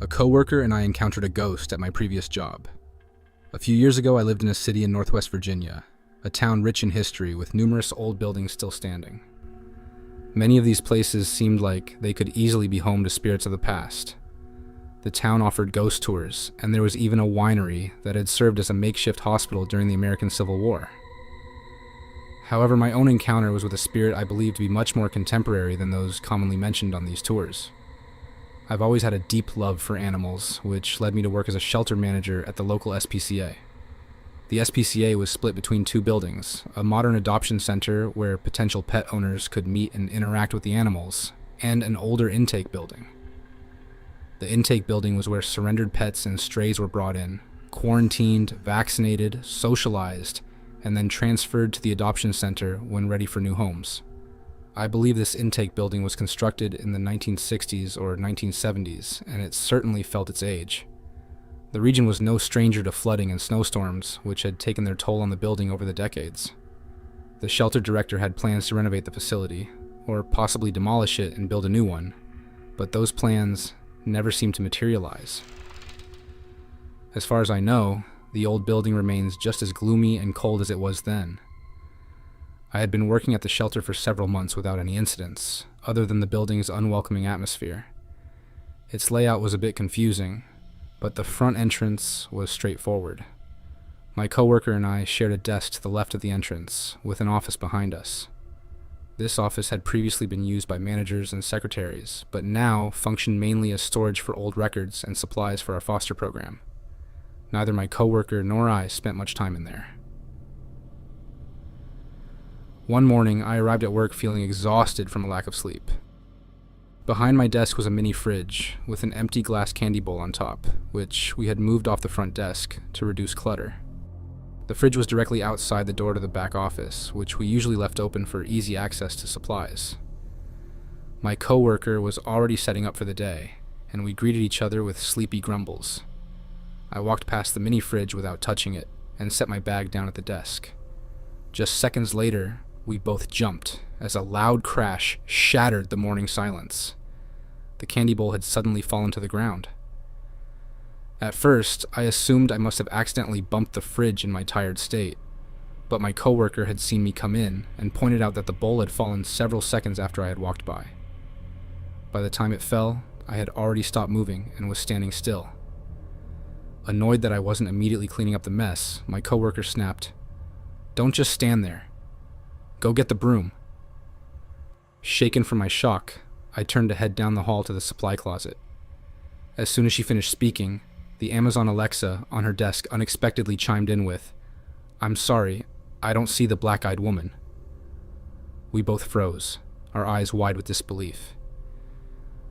A coworker and I encountered a ghost at my previous job. A few years ago, I lived in a city in Northwest Virginia, a town rich in history with numerous old buildings still standing. Many of these places seemed like they could easily be home to spirits of the past. The town offered ghost tours, and there was even a winery that had served as a makeshift hospital during the American Civil War. However, my own encounter was with a spirit I believed to be much more contemporary than those commonly mentioned on these tours. I've always had a deep love for animals, which led me to work as a shelter manager at the local SPCA. The SPCA was split between two buildings, a modern adoption center where potential pet owners could meet and interact with the animals, and an older intake building. The intake building was where surrendered pets and strays were brought in, quarantined, vaccinated, socialized, and then transferred to the adoption center when ready for new homes. I believe this intake building was constructed in the 1960s or 1970s, and it certainly felt its age. The region was no stranger to flooding and snowstorms, which had taken their toll on the building over the decades. The shelter director had plans to renovate the facility, or possibly demolish it and build a new one, but those plans never seemed to materialize. As far as I know, the old building remains just as gloomy and cold as it was then. I had been working at the shelter for several months without any incidents, other than the building's unwelcoming atmosphere. Its layout was a bit confusing, but the front entrance was straightforward. My coworker and I shared a desk to the left of the entrance, with an office behind us. This office had previously been used by managers and secretaries, but now functioned mainly as storage for old records and supplies for our foster program. Neither my coworker nor I spent much time in there. One morning, I arrived at work feeling exhausted from a lack of sleep. Behind my desk was a mini fridge with an empty glass candy bowl on top, which we had moved off the front desk to reduce clutter. The fridge was directly outside the door to the back office, which we usually left open for easy access to supplies. My coworker was already setting up for the day, and we greeted each other with sleepy grumbles. I walked past the mini fridge without touching it and set my bag down at the desk. Just seconds later, we both jumped as a loud crash shattered the morning silence. The candy bowl had suddenly fallen to the ground. At first, I assumed I must have accidentally bumped the fridge in my tired state, but my coworker had seen me come in and pointed out that the bowl had fallen several seconds after I had walked by. By the time it fell, I had already stopped moving and was standing still. Annoyed that I wasn't immediately cleaning up the mess, my coworker snapped, "Don't just stand there. Go get the broom." Shaken from my shock, I turned to head down the hall to the supply closet. As soon as she finished speaking, the Amazon Alexa on her desk unexpectedly chimed in with, "I'm sorry, I don't see the black-eyed woman." We both froze, our eyes wide with disbelief.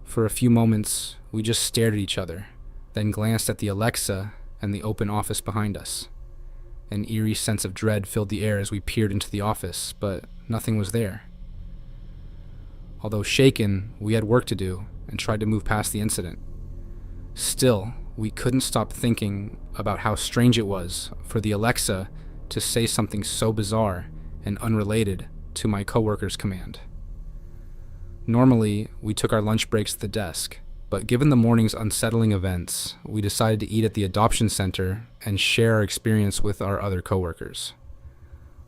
For a few moments, we just stared at each other, then glanced at the Alexa and the open office behind us. An eerie sense of dread filled the air as we peered into the office, but nothing was there. Although shaken, we had work to do and tried to move past the incident. Still, we couldn't stop thinking about how strange it was for the Alexa to say something so bizarre and unrelated to my coworker's command. Normally, we took our lunch breaks at the desk, but given the morning's unsettling events, we decided to eat at the adoption center and share our experience with our other coworkers.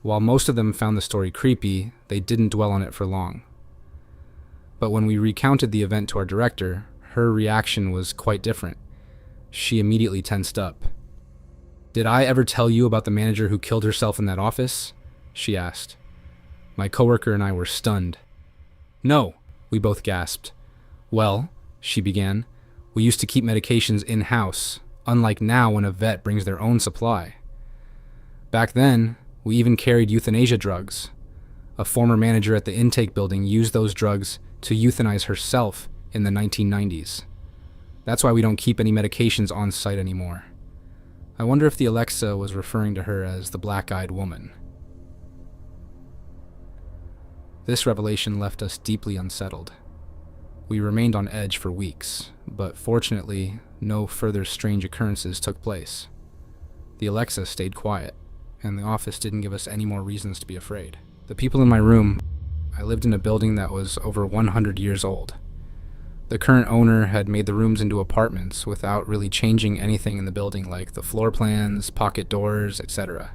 While most of them found the story creepy, they didn't dwell on it for long. But when we recounted the event to our director, her reaction was quite different. She immediately tensed up. "Did I ever tell you about the manager who killed herself in that office?" she asked. My coworker and I were stunned. "No," we both gasped. "Well," she began, "we used to keep medications in-house, unlike now when a vet brings their own supply. Back then, we even carried euthanasia drugs. A former manager at the intake building used those drugs to euthanize herself in the 1990s. That's why we don't keep any medications on site anymore." I wonder if the Alexa was referring to her as the black-eyed woman. This revelation left us deeply unsettled. We remained on edge for weeks, but fortunately, no further strange occurrences took place. The Alexa stayed quiet, and the office didn't give us any more reasons to be afraid. The people in my room, I lived in a building that was over 100 years old. The current owner had made the rooms into apartments without really changing anything in the building, like the floor plans, pocket doors, etc.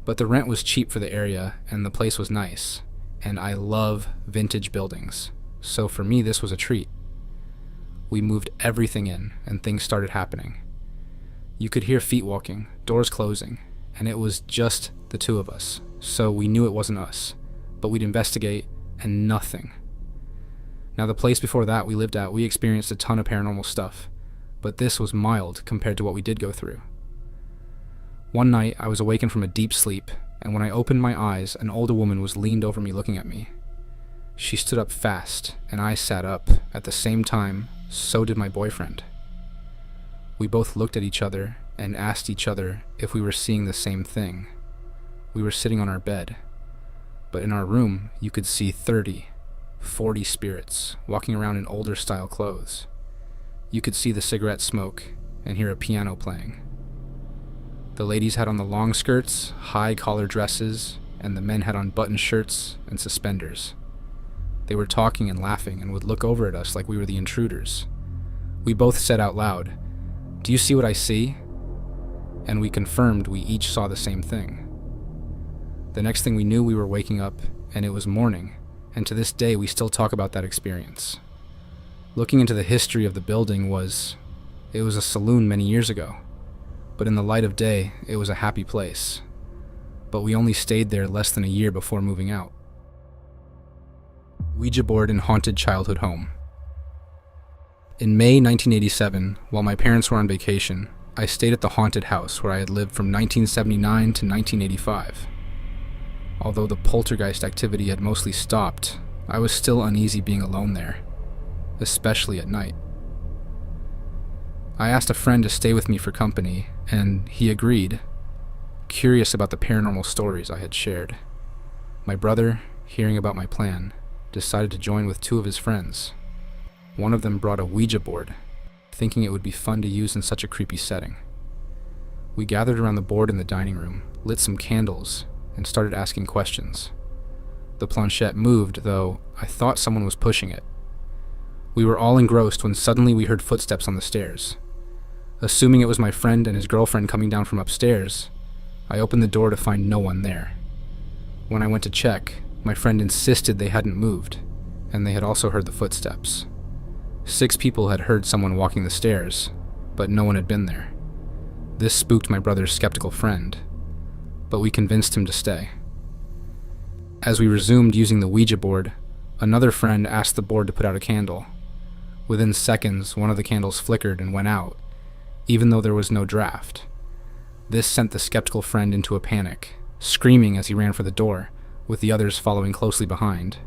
But the rent was cheap for the area, and the place was nice, and I love vintage buildings, so for me this was a treat. We moved everything in, and things started happening. You could hear feet walking, doors closing, and it was just the two of us, so we knew it wasn't us, but we'd investigate, and nothing. Now, the place before that we lived at, we experienced a ton of paranormal stuff, but this was mild compared to what we did go through. One night, I was awakened from a deep sleep, and when I opened my eyes, an older woman was leaned over me looking at me. She stood up fast, and I sat up. At the same time, so did my boyfriend. We both looked at each other and asked each other if we were seeing the same thing. We were sitting on our bed, but in our room, you could see 40 spirits walking around in older style clothes. You could see the cigarette smoke and hear a piano playing. The ladies had on the long skirts, high collar dresses, and the men had on button shirts and suspenders. They were talking and laughing and would look over at us like we were the intruders. We both said out loud, "Do you see what I see?" And we confirmed we each saw the same thing. The next thing we knew, we were waking up, and it was morning, and to this day we still talk about that experience. Looking into the history of the building it was a saloon many years ago, but in the light of day, it was a happy place. But we only stayed there less than a year before moving out. Ouija board in haunted childhood home. In May 1987, while my parents were on vacation, I stayed at the haunted house where I had lived from 1979 to 1985. Although the poltergeist activity had mostly stopped, I was still uneasy being alone there, especially at night. I asked a friend to stay with me for company, and he agreed, curious about the paranormal stories I had shared. My brother, hearing about my plan, decided to join with two of his friends. One of them brought a Ouija board, thinking it would be fun to use in such a creepy setting. We gathered around the board in the dining room, lit some candles, and started asking questions. The planchette moved, though I thought someone was pushing it. We were all engrossed when suddenly we heard footsteps on the stairs. Assuming it was my friend and his girlfriend coming down from upstairs, I opened the door to find no one there. When I went to check, my friend insisted they hadn't moved, and they had also heard the footsteps. 6 people had heard someone walking the stairs, but no one had been there. This spooked my brother's skeptical friend, but we convinced him to stay. As we resumed using the Ouija board, another friend asked the board to put out a candle. Within seconds, one of the candles flickered and went out, even though there was no draft. This sent the skeptical friend into a panic, screaming as he ran for the door, with the others following closely behind.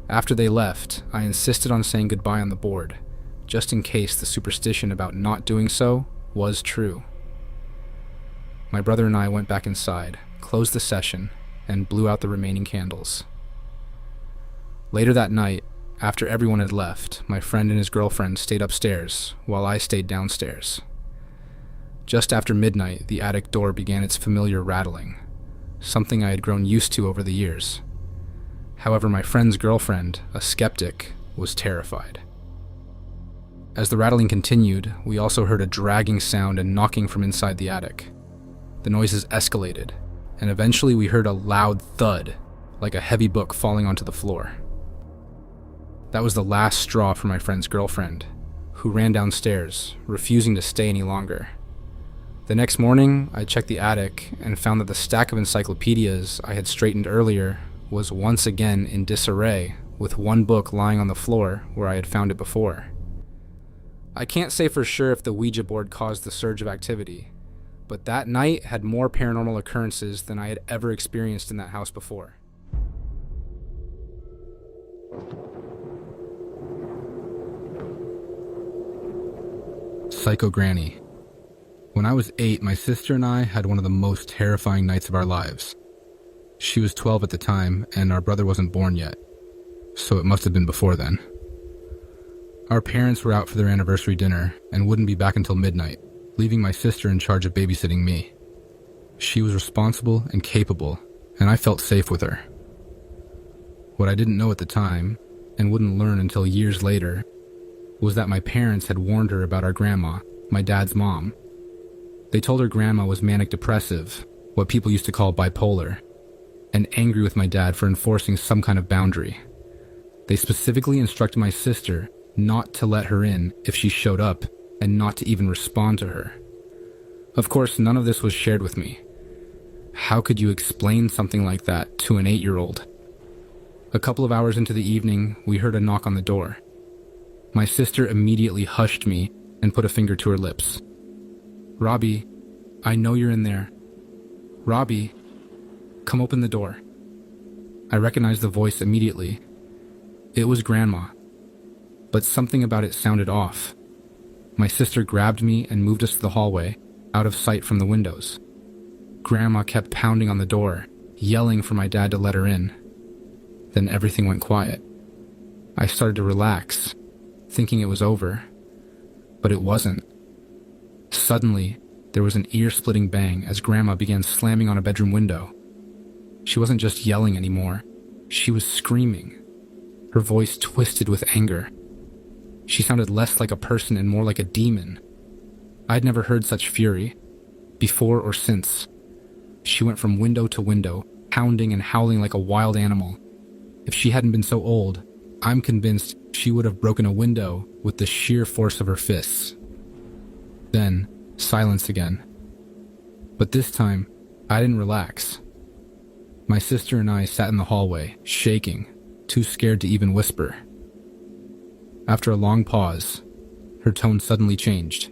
After they left, I insisted on saying goodbye on the board, just in case the superstition about not doing so was true. My brother and I went back inside, closed the session, and blew out the remaining candles. Later that night, after everyone had left, my friend and his girlfriend stayed upstairs, while I stayed downstairs. Just after midnight, the attic door began its familiar rattling, something I had grown used to over the years. However, my friend's girlfriend, a skeptic, was terrified. As the rattling continued, we also heard a dragging sound and knocking from inside the attic. The noises escalated, and eventually we heard a loud thud, like a heavy book falling onto the floor. That was the last straw for my friend's girlfriend, who ran downstairs, refusing to stay any longer. The next morning, I checked the attic and found that the stack of encyclopedias I had straightened earlier was once again in disarray, with one book lying on the floor where I had found it before. I can't say for sure if the Ouija board caused the surge of activity, but that night had more paranormal occurrences than I had ever experienced in that house before. Psycho Granny. When I was 8, my sister and I had one of the most terrifying nights of our lives. She was 12 at the time, and our brother wasn't born yet, so it must have been before then. Our parents were out for their anniversary dinner and wouldn't be back until midnight, leaving my sister in charge of babysitting me. She was responsible and capable, and I felt safe with her. What I didn't know at the time and wouldn't learn until years later, was that my parents had warned her about our grandma, my dad's mom. They told her grandma was manic depressive, what people used to call bipolar, and angry with my dad for enforcing some kind of boundary. They specifically instructed my sister not to let her in if she showed up and not to even respond to her. Of course, none of this was shared with me. How could you explain something like that to an 8-year-old? A couple of hours into the evening, we heard a knock on the door. My sister immediately hushed me and put a finger to her lips. "Robbie, I know you're in there. Robbie, come open the door." I recognized the voice immediately. It was Grandma, but something about it sounded off. My sister grabbed me and moved us to the hallway, out of sight from the windows. Grandma kept pounding on the door, yelling for my dad to let her in. Then everything went quiet. I started to relax, thinking it was over, but it wasn't. Suddenly, there was an ear-splitting bang as Grandma began slamming on a bedroom window. She wasn't just yelling anymore, she was screaming. Her voice twisted with anger. She sounded less like a person and more like a demon. I'd never heard such fury, before or since. She went from window to window, pounding and howling like a wild animal. If she hadn't been so old, I'm convinced she would have broken a window with the sheer force of her fists. Then, silence again. But this time, I didn't relax. My sister and I sat in the hallway, shaking, too scared to even whisper. After a long pause, her tone suddenly changed.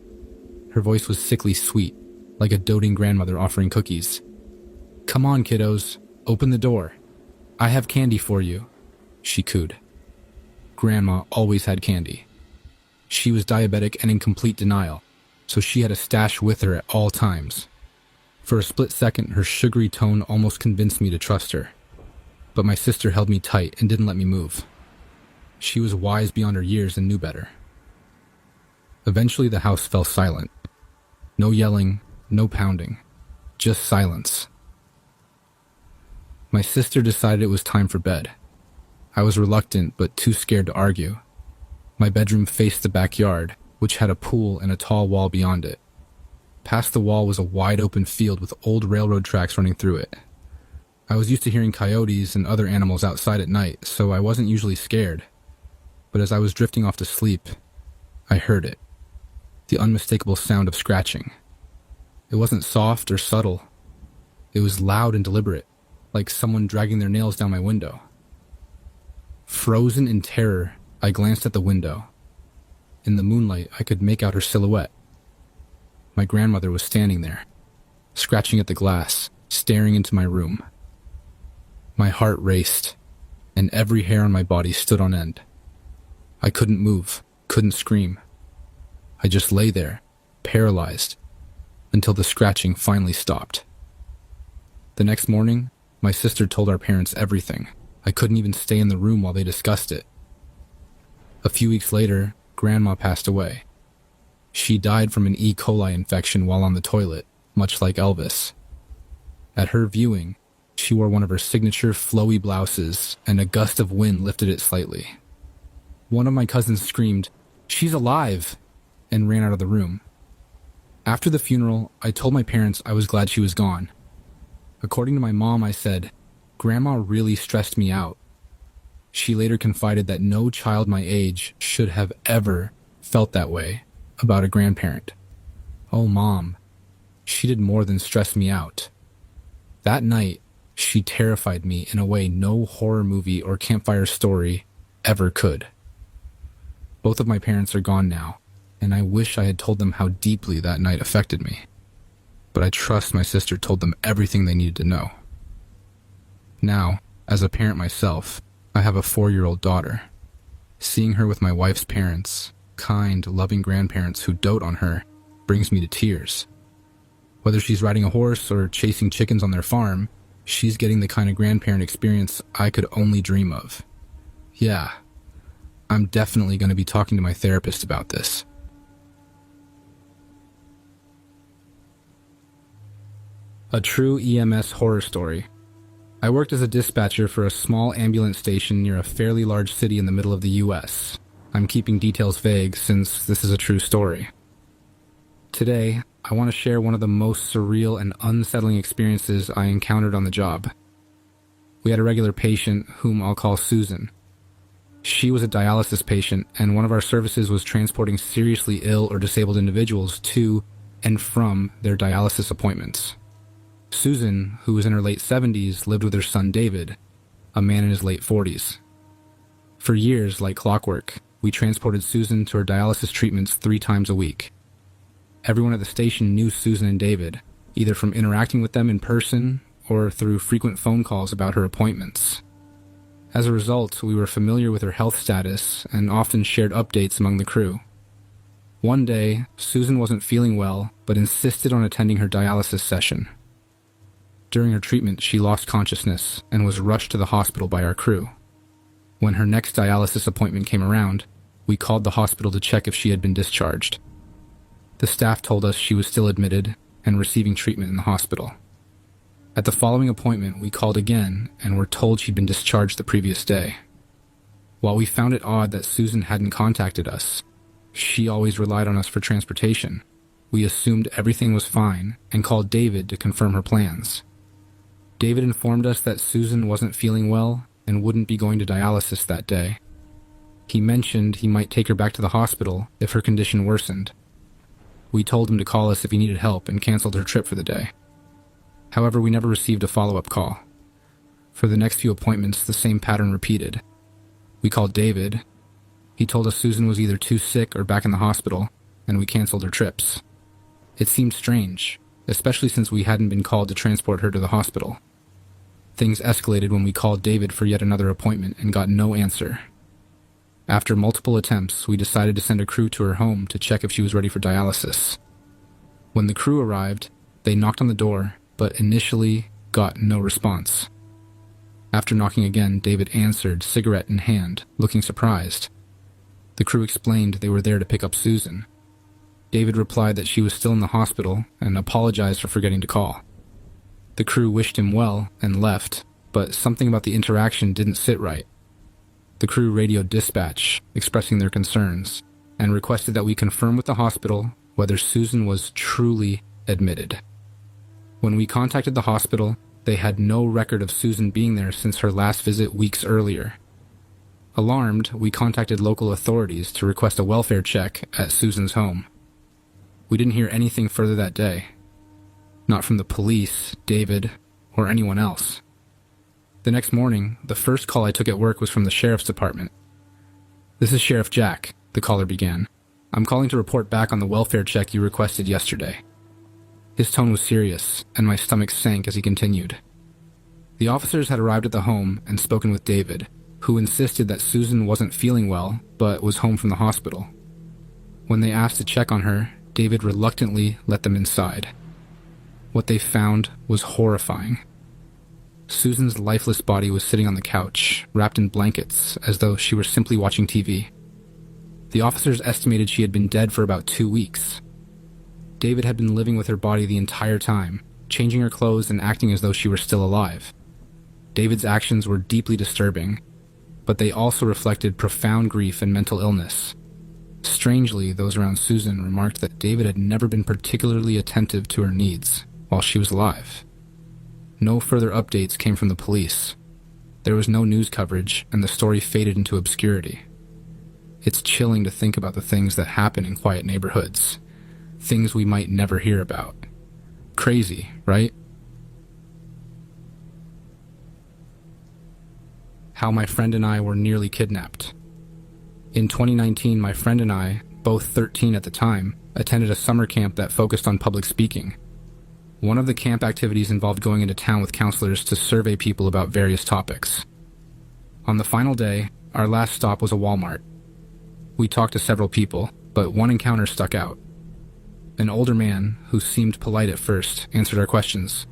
Her voice was sickly sweet, like a doting grandmother offering cookies. "Come on, kiddos, open the door. I have candy for you," she cooed. Grandma always had candy. She was diabetic and in complete denial, so she had a stash with her at all times. For a split second, her sugary tone almost convinced me to trust her. But my sister held me tight and didn't let me move. She was wise beyond her years and knew better. Eventually, the house fell silent. No yelling, no pounding, just silence. My sister decided it was time for bed. I was reluctant but too scared to argue. My bedroom faced the backyard, which had a pool and a tall wall beyond it. Past the wall was a wide open field with old railroad tracks running through it. I was used to hearing coyotes and other animals outside at night, so I wasn't usually scared. But as I was drifting off to sleep, I heard it. The unmistakable sound of scratching. It wasn't soft or subtle. It was loud and deliberate, like someone dragging their nails down my window. Frozen in terror, I glanced at the window. In the moonlight, I could make out her silhouette. My grandmother was standing there, scratching at the glass, staring into my room. My heart raced, and every hair on my body stood on end. I couldn't move, couldn't scream. I just lay there, paralyzed, until the scratching finally stopped. The next morning, my sister told our parents everything. I couldn't even stay in the room while they discussed it. A few weeks later, Grandma passed away. She died from an E. coli infection while on the toilet, much like Elvis. At her viewing, she wore one of her signature flowy blouses, and a gust of wind lifted it slightly. One of my cousins screamed, "She's alive!" and ran out of the room. After the funeral, I told my parents I was glad she was gone. According to my mom, I said, "Grandma really stressed me out." She later confided that no child my age should have ever felt that way about a grandparent. Oh, Mom, she did more than stress me out. That night, she terrified me in a way no horror movie or campfire story ever could. Both of my parents are gone now, and I wish I had told them how deeply that night affected me. But I trust my sister told them everything they needed to know. Now, as a parent myself, I have a 4-year-old daughter. Seeing her with my wife's parents, kind, loving grandparents who dote on her, brings me to tears. Whether she's riding a horse or chasing chickens on their farm, she's getting the kind of grandparent experience I could only dream of. Yeah, I'm definitely going to be talking to my therapist about this. A true EMS horror story. I worked as a dispatcher for a small ambulance station near a fairly large city in the middle of the US. I'm keeping details vague since this is a true story. Today, I want to share one of the most surreal and unsettling experiences I encountered on the job. We had a regular patient whom I'll call Susan. She was a dialysis patient, and one of our services was transporting seriously ill or disabled individuals to and from their dialysis appointments. Susan, who was in her late 70s, lived with her son David, a man in his late 40s. For years, like clockwork, we transported Susan to her dialysis treatments 3 times a week. Everyone at the station knew Susan and David, either from interacting with them in person or through frequent phone calls about her appointments. As a result, we were familiar with her health status and often shared updates among the crew. One day, Susan wasn't feeling well, but insisted on attending her dialysis session. During her treatment, she lost consciousness and was rushed to the hospital by our crew. When her next dialysis appointment came around, we called the hospital to check if she had been discharged. The staff told us she was still admitted and receiving treatment in the hospital. At the following appointment, we called again and were told she'd been discharged the previous day. While we found it odd that Susan hadn't contacted us, she always relied on us for transportation. We assumed everything was fine and called David to confirm her plans. David informed us that Susan wasn't feeling well and wouldn't be going to dialysis that day. He mentioned he might take her back to the hospital if her condition worsened. We told him to call us if he needed help and canceled her trip for the day. However, we never received a follow-up call. For the next few appointments, the same pattern repeated. We called David. He told us Susan was either too sick or back in the hospital, and we canceled her trips. It seemed strange, especially since we hadn't been called to transport her to the hospital. Things escalated when we called David for yet another appointment and got no answer. After multiple attempts, we decided to send a crew to her home to check if she was ready for dialysis. When the crew arrived, they knocked on the door, but initially got no response. After knocking again, David answered, cigarette in hand, looking surprised. The crew explained they were there to pick up Susan. David replied that she was still in the hospital and apologized for forgetting to call. The crew wished him well and left, but something about the interaction didn't sit right. The crew radioed dispatch, expressing their concerns, and requested that we confirm with the hospital whether Susan was truly admitted. When we contacted the hospital, they had no record of Susan being there since her last visit weeks earlier. Alarmed, we contacted local authorities to request a welfare check at Susan's home. We didn't hear anything further that day. Not from the police, David, or anyone else. The next morning, the first call I took at work was from the sheriff's department. "This is Sheriff Jack," the caller began. "I'm calling to report back on the welfare check you requested yesterday." His tone was serious, and my stomach sank as he continued. The officers had arrived at the home and spoken with David, who insisted that Susan wasn't feeling well, but was home from the hospital. When they asked to check on her, David reluctantly let them inside. What they found was horrifying. Susan's lifeless body was sitting on the couch, wrapped in blankets, as though she were simply watching TV. The officers estimated she had been dead for about 2 weeks. David had been living with her body the entire time, changing her clothes and acting as though she were still alive. David's actions were deeply disturbing, but they also reflected profound grief and mental illness. Strangely, those around Susan remarked that David had never been particularly attentive to her needs while she was alive. No further updates came from the police. There was no news coverage, and the story faded into obscurity. It's chilling to think about the things that happen in quiet neighborhoods. Things we might never hear about. Crazy, right? How my friend and I were nearly kidnapped. In 2019, my friend and I, both 13 at the time, attended a summer camp that focused on public speaking. One of the camp activities involved going into town with counselors to survey people about various topics. On the final day, our last stop was a Walmart. We talked to several people, but one encounter stuck out. An older man, who seemed polite at first, answered our questions.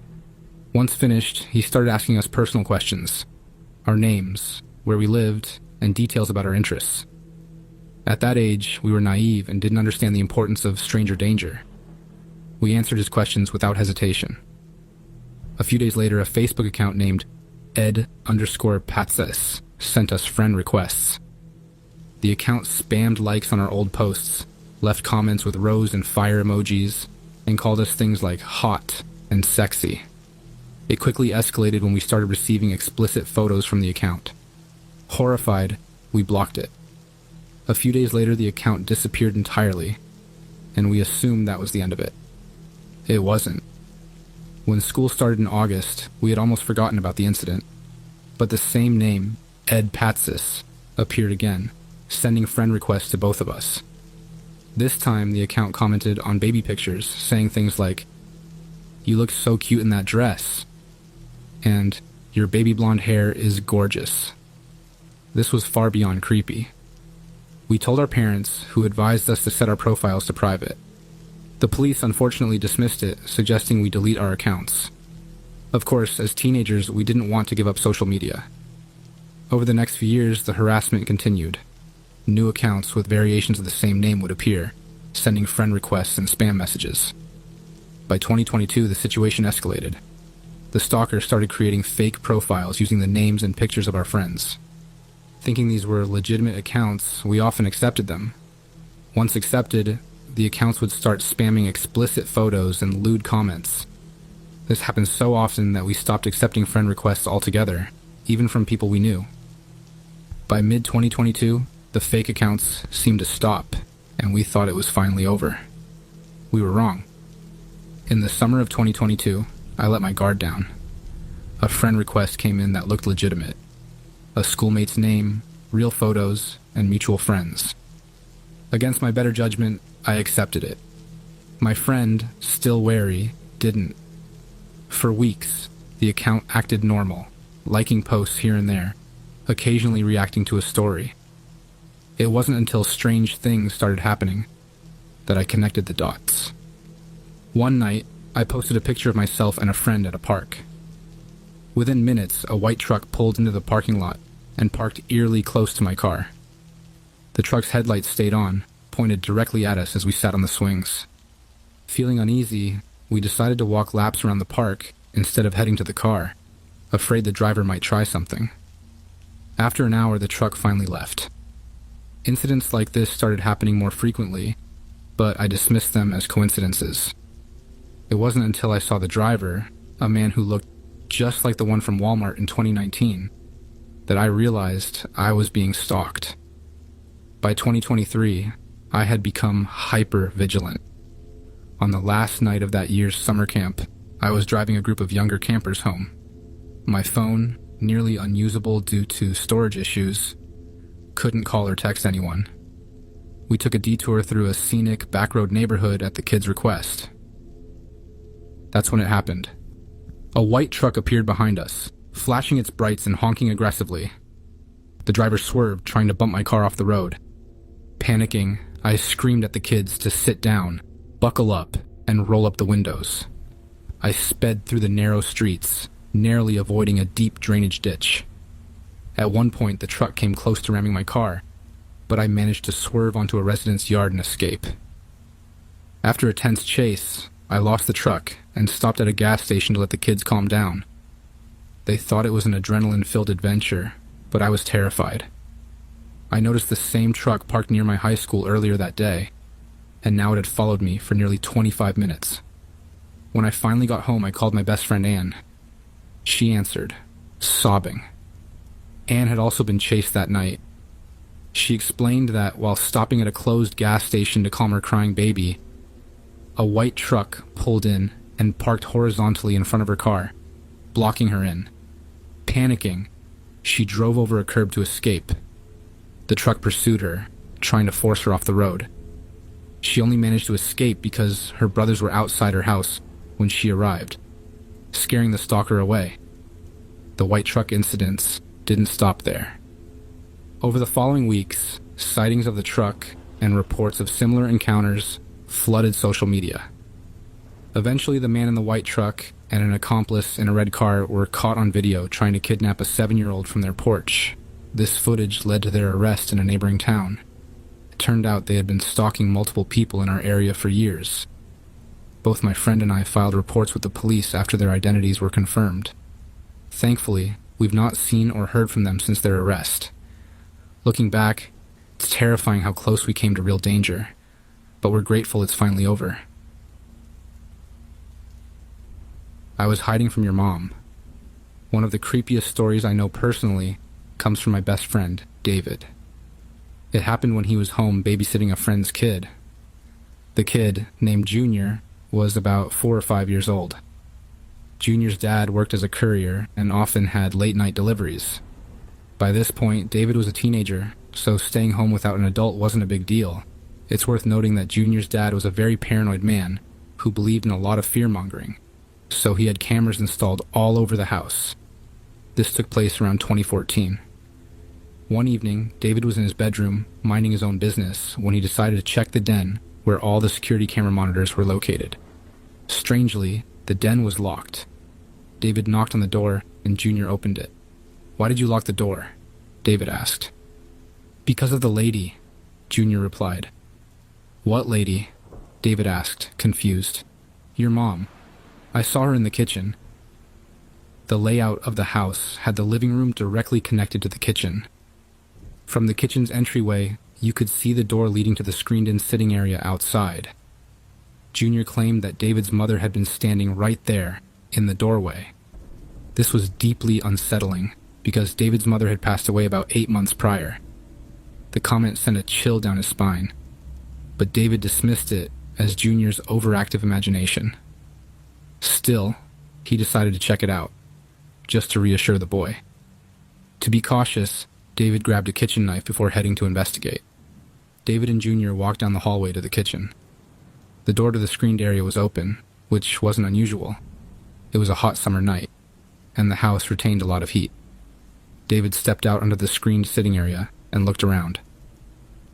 Once finished, he started asking us personal questions. Our names, where we lived, and details about our interests. At that age, we were naive and didn't understand the importance of stranger danger. We answered his questions without hesitation. A few days later, a Facebook account named Ed_Patsis sent us friend requests. The account spammed likes on our old posts, left comments with rose and fire emojis, and called us things like hot and sexy. It quickly escalated when we started receiving explicit photos from the account. Horrified, we blocked it. A few days later, the account disappeared entirely, and we assumed that was the end of it. It wasn't. When school started in August, we had almost forgotten about the incident, but the same name, Ed Patsis, appeared again, sending friend requests to both of us. This time, the account commented on baby pictures, saying things like, "You look so cute in that dress," and "Your baby blonde hair is gorgeous." This was far beyond creepy. We told our parents, who advised us to set our profiles to private. The police unfortunately dismissed it, suggesting we delete our accounts. Of course, as teenagers, we didn't want to give up social media. Over the next few years, the harassment continued. New accounts with variations of the same name would appear, sending friend requests and spam messages. By 2022, the situation escalated. The stalker started creating fake profiles using the names and pictures of our friends. Thinking these were legitimate accounts, we often accepted them. Once accepted, the accounts would start spamming explicit photos and lewd comments. This happened so often that we stopped accepting friend requests altogether, even from people we knew. By mid-2022, the fake accounts seemed to stop, and we thought it was finally over. We were wrong. In the summer of 2022, I let my guard down. A friend request came in that looked legitimate. A schoolmate's name, real photos, and mutual friends. Against my better judgment, I accepted it. My friend, still wary, didn't. For weeks, the account acted normal, liking posts here and there, occasionally reacting to a story. It wasn't until strange things started happening that I connected the dots. One night, I posted a picture of myself and a friend at a park. Within minutes, a white truck pulled into the parking lot and parked eerily close to my car. The truck's headlights stayed on, pointed directly at us as we sat on the swings. Feeling uneasy, we decided to walk laps around the park instead of heading to the car, afraid the driver might try something. After an hour, the truck finally left. Incidents like this started happening more frequently, but I dismissed them as coincidences. It wasn't until I saw the driver, a man who looked just like the one from Walmart in 2019, that I realized I was being stalked. By 2023, I had become hyper-vigilant. On the last night of that year's summer camp, I was driving a group of younger campers home. My phone, nearly unusable due to storage issues, couldn't call or text anyone. We took a detour through a scenic backroad neighborhood at the kids' request. That's when it happened. A white truck appeared behind us, flashing its brights and honking aggressively. The driver swerved, trying to bump my car off the road. Panicking, I screamed at the kids to sit down, buckle up, and roll up the windows. I sped through the narrow streets, narrowly avoiding a deep drainage ditch. At one point, the truck came close to ramming my car, but I managed to swerve onto a resident's yard and escape. After a tense chase, I lost the truck and stopped at a gas station to let the kids calm down. They thought it was an adrenaline-filled adventure, but I was terrified. I noticed the same truck parked near my high school earlier that day, and now it had followed me for nearly 25 minutes. When I finally got home, I called my best friend Anne. She answered, sobbing. Anne had also been chased that night. She explained that while stopping at a closed gas station to calm her crying baby, a white truck pulled in and parked horizontally in front of her car, blocking her in. Panicking, she drove over a curb to escape. The truck pursued her, trying to force her off the road. She only managed to escape because her brothers were outside her house when she arrived, scaring the stalker away. The white truck incidents didn't stop there. Over the following weeks, sightings of the truck and reports of similar encounters flooded social media. Eventually, the man in the white truck and an accomplice in a red car were caught on video trying to kidnap a 7-year-old from their porch. This footage led to their arrest in a neighboring town. It turned out they had been stalking multiple people in our area for years. Both my friend and I filed reports with the police after their identities were confirmed. Thankfully, We've not seen or heard from them since their arrest. Looking back, it's terrifying how close we came to real danger, but we're grateful it's finally over. I was hiding from your mom. One of the creepiest stories I know personally comes from my best friend, David. It happened when he was home babysitting a friend's kid. The kid, named Junior, was about 4 or 5 years old. Junior's dad worked as a courier and often had late-night deliveries. By this point, David was a teenager, so staying home without an adult wasn't a big deal. It's worth noting that Junior's dad was a very paranoid man who believed in a lot of fear-mongering, so he had cameras installed all over the house. This took place around 2014. One evening, David was in his bedroom, minding his own business, when he decided to check the den where all the security camera monitors were located. Strangely, the den was locked. David knocked on the door, and Junior opened it. "Why did you lock the door?" David asked. "Because of the lady," Junior replied. "What lady?" David asked, confused. "Your mom. I saw her in the kitchen." The layout of the house had the living room directly connected to the kitchen. From the kitchen's entryway, you could see the door leading to the screened-in sitting area outside. Junior claimed that David's mother had been standing right there, in the doorway. This was deeply unsettling, because David's mother had passed away about 8 months prior. The comment sent a chill down his spine, but David dismissed it as Junior's overactive imagination. Still, he decided to check it out, just to reassure the boy. To be cautious, David grabbed a kitchen knife before heading to investigate. David and Junior walked down the hallway to the kitchen. The door to the screened area was open, which wasn't unusual. It was a hot summer night, and the house retained a lot of heat. David stepped out onto the screened sitting area and looked around.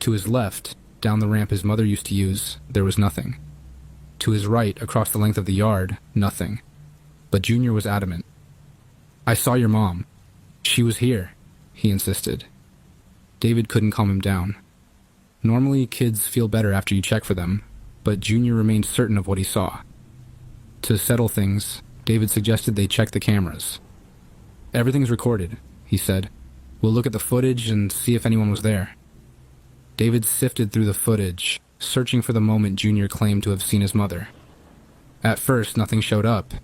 To his left, down the ramp his mother used to use, there was nothing. To his right, across the length of the yard, nothing. But Junior was adamant. "I saw your mom. She was here," he insisted. David couldn't calm him down. Normally, kids feel better after you check for them, but Junior remained certain of what he saw. To settle things, David suggested they check the cameras. "Everything's recorded," he said. "We'll look at the footage and see if anyone was there." David sifted through the footage, searching for the moment Junior claimed to have seen his mother. At first, nothing showed up,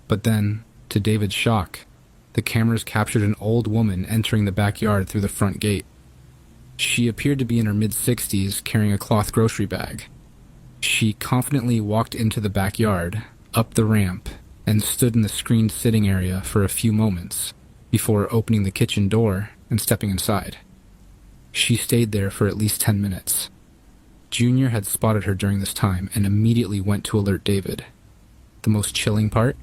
but then, to David's shock, the cameras captured an old woman entering the backyard through the front gate. She appeared to be in her mid-60s, carrying a cloth grocery bag. She confidently walked into the backyard, up the ramp, and stood in the screened sitting area for a few moments, before opening the kitchen door and stepping inside. She stayed there for at least 10 minutes. Junior had spotted her during this time and immediately went to alert David. The most chilling part?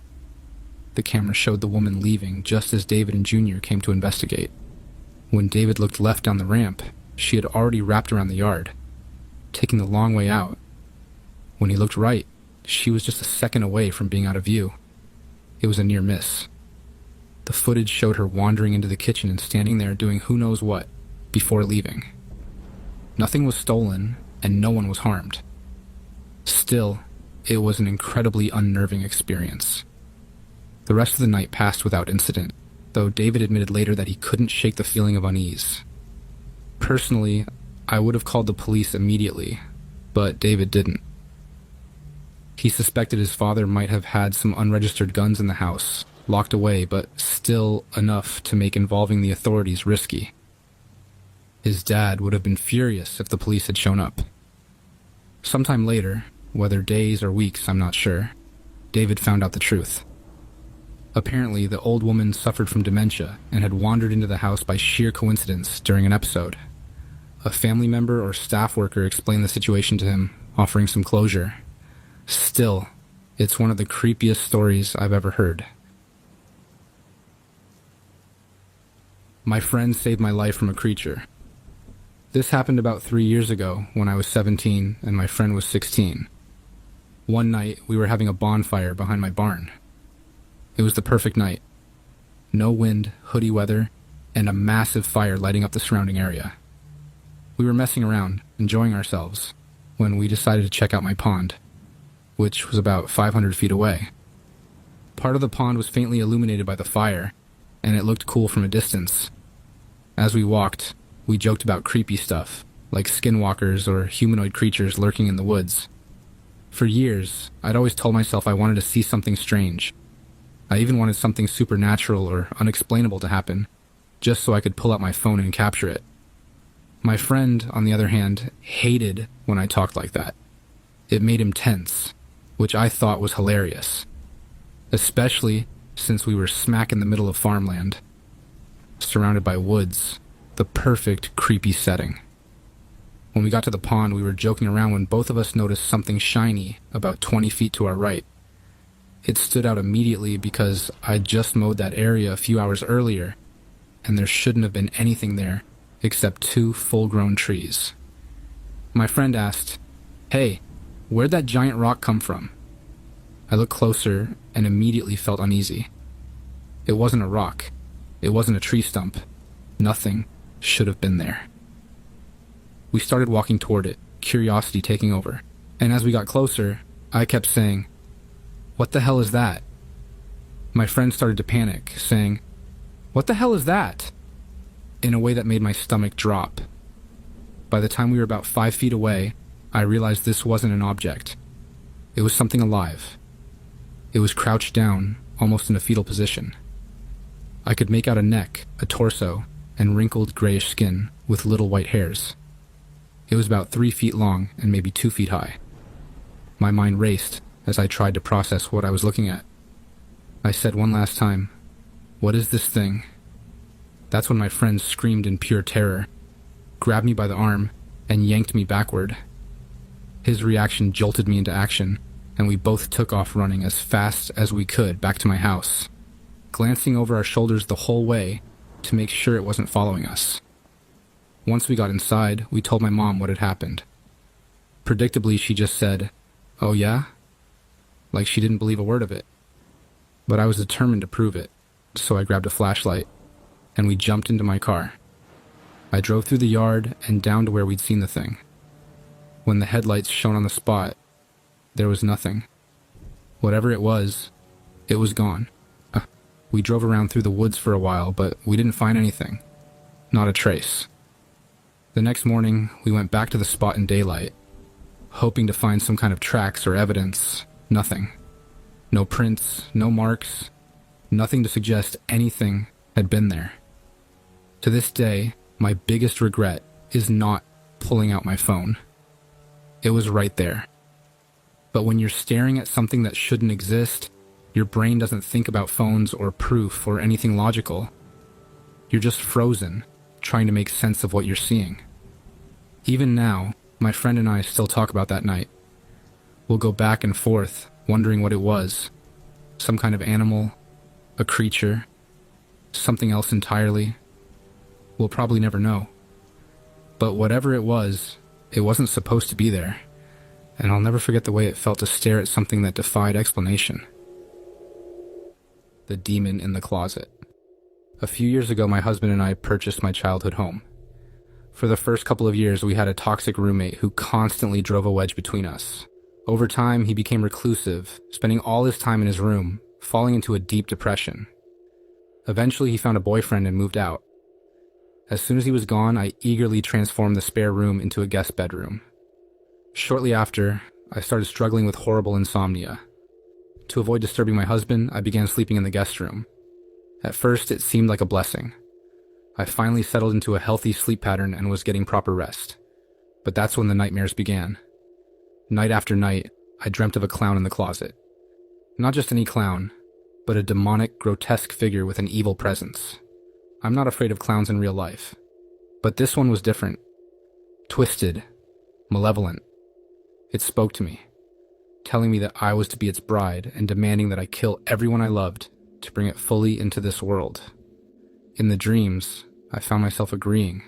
The camera showed the woman leaving just as David and Junior came to investigate. When David looked left down the ramp, she had already wrapped around the yard, taking the long way out. When he looked right, she was just a second away from being out of view. It was a near miss. The footage showed her wandering into the kitchen and standing there doing who knows what, before leaving. Nothing was stolen, and no one was harmed. Still, it was an incredibly unnerving experience. The rest of the night passed without incident, though David admitted later that he couldn't shake the feeling of unease. Personally, I would have called the police immediately, but David didn't. He suspected his father might have had some unregistered guns in the house, locked away, but still enough to make involving the authorities risky. His dad would have been furious if the police had shown up. Sometime later, whether days or weeks, I'm not sure, David found out the truth. Apparently, the old woman suffered from dementia and had wandered into the house by sheer coincidence during an episode. A family member or staff worker explained the situation to him, offering some closure. Still, it's one of the creepiest stories I've ever heard. My friend saved my life from a creature. This happened about 3 years ago when I was 17 and my friend was 16. One night, we were having a bonfire behind my barn. It was the perfect night. No wind, hoodie weather, and a massive fire lighting up the surrounding area. We were messing around, enjoying ourselves, when we decided to check out my pond, which was about 500 feet away. Part of the pond was faintly illuminated by the fire, and it looked cool from a distance. As we walked, we joked about creepy stuff, like skinwalkers or humanoid creatures lurking in the woods. For years, I'd always told myself I wanted to see something strange. I even wanted something supernatural or unexplainable to happen, just so I could pull out my phone and capture it. My friend, on the other hand, hated when I talked like that. It made him tense, which I thought was hilarious, especially since we were smack in the middle of farmland, surrounded by woods, the perfect creepy setting. When we got to the pond, we were joking around when both of us noticed something shiny about 20 feet to our right. It stood out immediately because I'd just mowed that area a few hours earlier, and there shouldn't have been anything there except 2 full-grown trees. My friend asked, "Hey, where'd that giant rock come from?" I looked closer and immediately felt uneasy. It wasn't a rock. It wasn't a tree stump. Nothing should have been there. We started walking toward it, curiosity taking over, and as we got closer, I kept saying, "What the hell is that?" My friend started to panic, saying, "What the hell is that?" in a way that made my stomach drop. By the time we were about 5 feet away, I realized this wasn't an object. It was something alive. It was crouched down, almost in a fetal position. I could make out a neck, a torso, and wrinkled grayish skin with little white hairs. It was about 3 feet long and maybe 2 feet high. My mind raced as I tried to process what I was looking at. I said one last time, "What is this thing?" That's when my friend screamed in pure terror, grabbed me by the arm, and yanked me backward. His reaction jolted me into action, and we both took off running as fast as we could back to my house, glancing over our shoulders the whole way to make sure it wasn't following us. Once we got inside, we told my mom what had happened. Predictably, she just said, "Oh yeah?" Like she didn't believe a word of it. But I was determined to prove it, so I grabbed a flashlight, and we jumped into my car. I drove through the yard and down to where we'd seen the thing. When the headlights shone on the spot, there was nothing. Whatever it was gone. We drove around through the woods for a while, but we didn't find anything. Not a trace. The next morning, we went back to the spot in daylight, hoping to find some kind of tracks or evidence. Nothing. No prints, no marks, nothing to suggest anything had been there. To this day, my biggest regret is not pulling out my phone. It was right there. But when you're staring at something that shouldn't exist, your brain doesn't think about phones or proof or anything logical. You're just frozen, trying to make sense of what you're seeing. Even now, my friend and I still talk about that night. We'll go back and forth, wondering what it was. Some kind of animal, a creature, something else entirely. We'll probably never know. But whatever it wasn't supposed to be there, and I'll never forget the way it felt to stare at something that defied explanation. The demon in the closet. A few years ago, my husband and I purchased my childhood home. For the first couple of years, we had a toxic roommate who constantly drove a wedge between us. Over time, he became reclusive, spending all his time in his room, falling into a deep depression. Eventually, he found a boyfriend and moved out. As soon as he was gone, I eagerly transformed the spare room into a guest bedroom. Shortly after, I started struggling with horrible insomnia. To avoid disturbing my husband, I began sleeping in the guest room. At first, it seemed like a blessing. I finally settled into a healthy sleep pattern and was getting proper rest. But that's when the nightmares began. Night after night, I dreamt of a clown in the closet. Not just any clown, but a demonic, grotesque figure with an evil presence. I'm not afraid of clowns in real life, but this one was different. Twisted, malevolent. It spoke to me, telling me that I was to be its bride and demanding that I kill everyone I loved to bring it fully into this world. In the dreams, I found myself agreeing,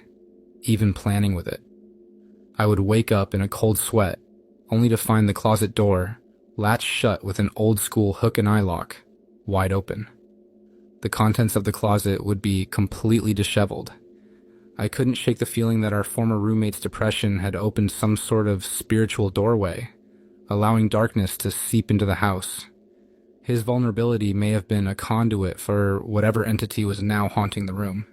even planning with it. I would wake up in a cold sweat, only to find the closet door latched shut with an old-school hook and eye lock, wide open. The contents of the closet would be completely disheveled. I couldn't shake the feeling that our former roommate's depression had opened some sort of spiritual doorway, allowing darkness to seep into the house. His vulnerability may have been a conduit for whatever entity was now haunting the room.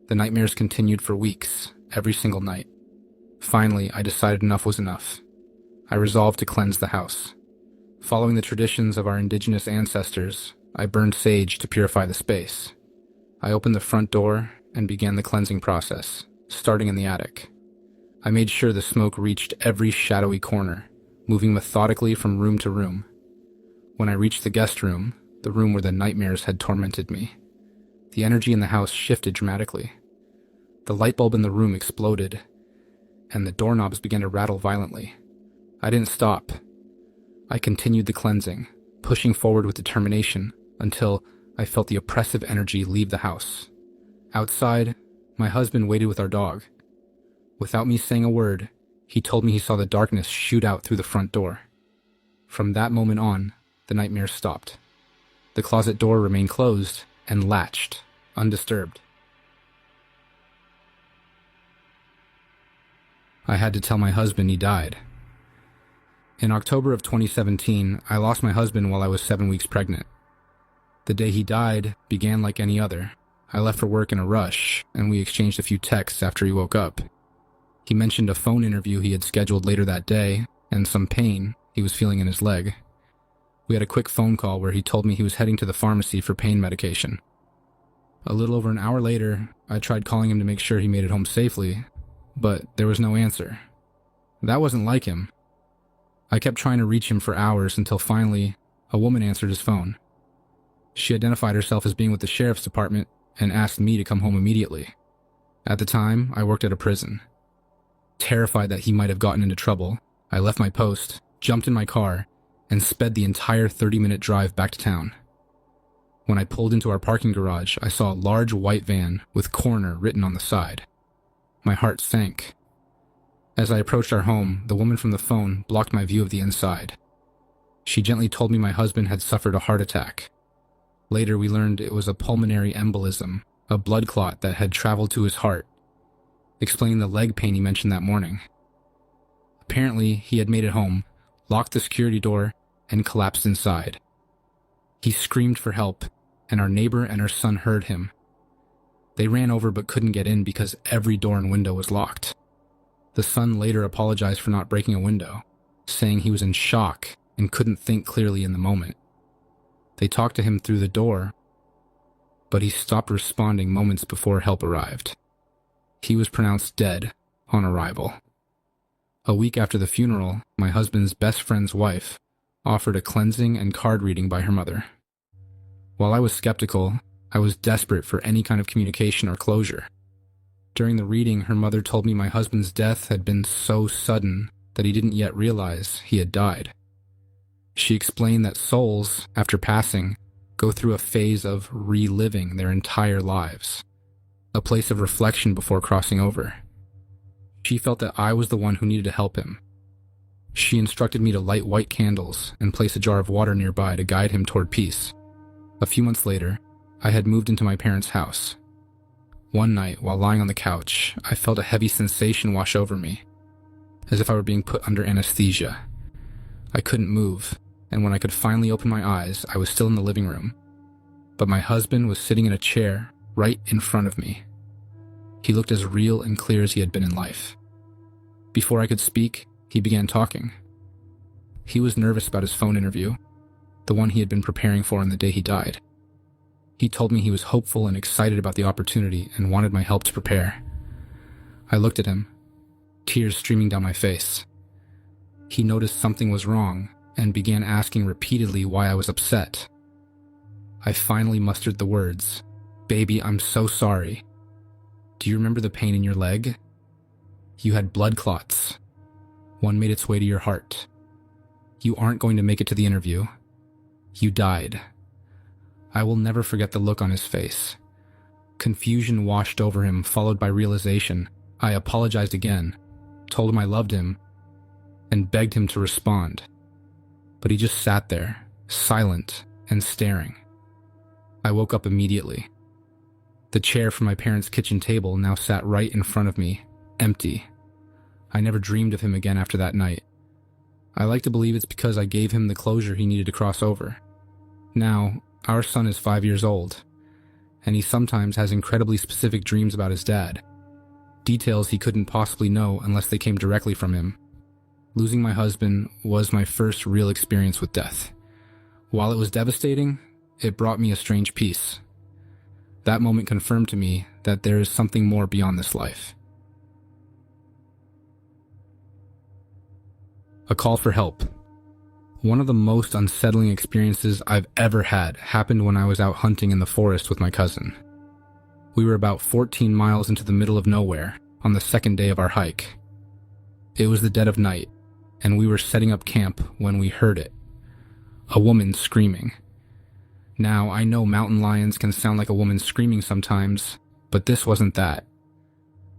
The nightmares continued for weeks, every single night. Finally, I decided enough was enough. I resolved to cleanse the house. Following the traditions of our indigenous ancestors, I burned sage to purify the space. I opened the front door and began the cleansing process, starting in the attic. I made sure the smoke reached every shadowy corner, moving methodically from room to room. When I reached the guest room, the room where the nightmares had tormented me, the energy in the house shifted dramatically. The light bulb in the room exploded, and the doorknobs began to rattle violently. I didn't stop. I continued the cleansing, pushing forward with determination until I felt the oppressive energy leave the house. Outside, my husband waited with our dog. Without me saying a word, he told me he saw the darkness shoot out through the front door. From that moment on, the nightmares stopped. The closet door remained closed and latched, undisturbed. I had to tell my husband he died. In October of 2017, I lost my husband while I was 7 weeks pregnant. The day he died began like any other. I left for work in a rush, and we exchanged a few texts after he woke up. He mentioned a phone interview he had scheduled later that day, and some pain he was feeling in his leg. We had a quick phone call where he told me he was heading to the pharmacy for pain medication. A little over an hour later, I tried calling him to make sure he made it home safely, but there was no answer. That wasn't like him. I kept trying to reach him for hours until finally, a woman answered his phone. She identified herself as being with the sheriff's department and asked me to come home immediately. At the time, I worked at a prison. Terrified that he might have gotten into trouble, I left my post, jumped in my car, and sped the entire 30-minute drive back to town. When I pulled into our parking garage, I saw a large white van with coroner written on the side. My heart sank. As I approached our home, the woman from the phone blocked my view of the inside. She gently told me my husband had suffered a heart attack. Later, we learned it was a pulmonary embolism, a blood clot that had traveled to his heart, explaining the leg pain he mentioned that morning. Apparently, he had made it home, locked the security door, and collapsed inside. He screamed for help, and our neighbor and her son heard him. They ran over but couldn't get in because every door and window was locked. The son later apologized for not breaking a window, saying he was in shock and couldn't think clearly in the moment. They talked to him through the door, but he stopped responding moments before help arrived. He was pronounced dead on arrival. A week after the funeral, my husband's best friend's wife offered a cleansing and card reading by her mother. While I was skeptical, I was desperate for any kind of communication or closure. During the reading, her mother told me my husband's death had been so sudden that he didn't yet realize he had died. She explained that souls, after passing, go through a phase of reliving their entire lives, a place of reflection before crossing over. She felt that I was the one who needed to help him. She instructed me to light white candles and place a jar of water nearby to guide him toward peace. A few months later, I had moved into my parents' house. One night, while lying on the couch, I felt a heavy sensation wash over me, as if I were being put under anesthesia. I couldn't move, and when I could finally open my eyes, I was still in the living room. But my husband was sitting in a chair right in front of me. He looked as real and clear as he had been in life. Before I could speak, he began talking. He was nervous about his phone interview, the one he had been preparing for on the day he died. He told me he was hopeful and excited about the opportunity and wanted my help to prepare. I looked at him, tears streaming down my face. He noticed something was wrong and began asking repeatedly why I was upset. I finally mustered the words, "Baby, I'm so sorry. Do you remember the pain in your leg? You had blood clots. One made its way to your heart. You aren't going to make it to the interview. You died." I will never forget the look on his face. Confusion washed over him, followed by realization. I apologized again, told him I loved him, and begged him to respond. But he just sat there, silent and staring. I woke up immediately. The chair from my parents' kitchen table now sat right in front of me, empty. I never dreamed of him again after that night. I like to believe it's because I gave him the closure he needed to cross over. Now, our son is 5 years old, and he sometimes has incredibly specific dreams about his dad. Details he couldn't possibly know unless they came directly from him. Losing my husband was my first real experience with death. While it was devastating, it brought me a strange peace. That moment confirmed to me that there is something more beyond this life. A call for help. One of the most unsettling experiences I've ever had happened when I was out hunting in the forest with my cousin. We were about 14 miles into the middle of nowhere on the second day of our hike. It was the dead of night, and we were setting up camp when we heard it. A woman screaming. Now, I know mountain lions can sound like a woman screaming sometimes, but this wasn't that.